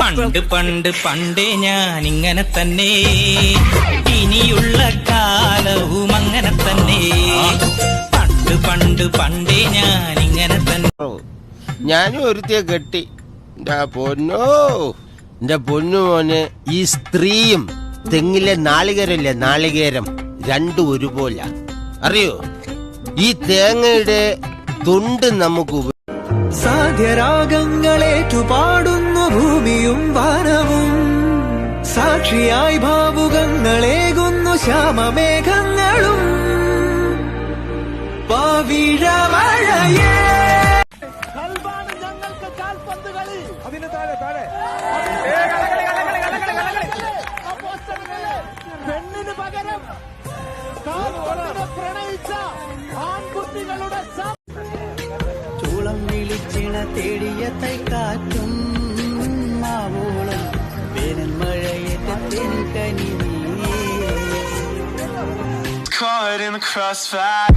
പണ്ട് പണ്ട് പണ്ടേ ഞാൻ ഇങ്ങനെ തന്നെ, ഇനിയുള്ള കാലവും അങ്ങനെ തന്നെ. പണ്ട് പണ്ട് പണ്ടേ ഞാൻ ഇങ്ങനെ തന്നെ. ഞാനും ഒരുത്തിയെ കെട്ടി. എന്റെ പൊന്നു മോനെ, ഈ സ്ത്രീയും തെങ്ങിലെ നാളികേരല്ലേ, നാളികേരം രണ്ടും ഒരുപോലെ അറിയോ. ഈ തേങ്ങയുടെ തൊണ്ട് നമുക്ക് സാധ്യരാഗങ്ങളേറ്റുപാടുന്നു ഭൂമിയും വനവും, സാക്ഷിയായി ഭാവുകങ്ങളേകുന്നു ശ്യാമമേഘങ്ങളും. പവിഴമഴയേ ഞങ്ങൾക്ക് കാൽപന്ത് കളി. അതിന് താഴെ പെണ്ണിന് പകരം കാൽപന്തിനെ പ്രണയിച്ച ആൺകുട്ടികളുടെ ചൂളം വിളിച്ചിണ തേടിയ തൈക്കാറ്റും മാവോളം വേനൽ മഴയേറ്റത്തിൻ കനി. Caught in the crossfire.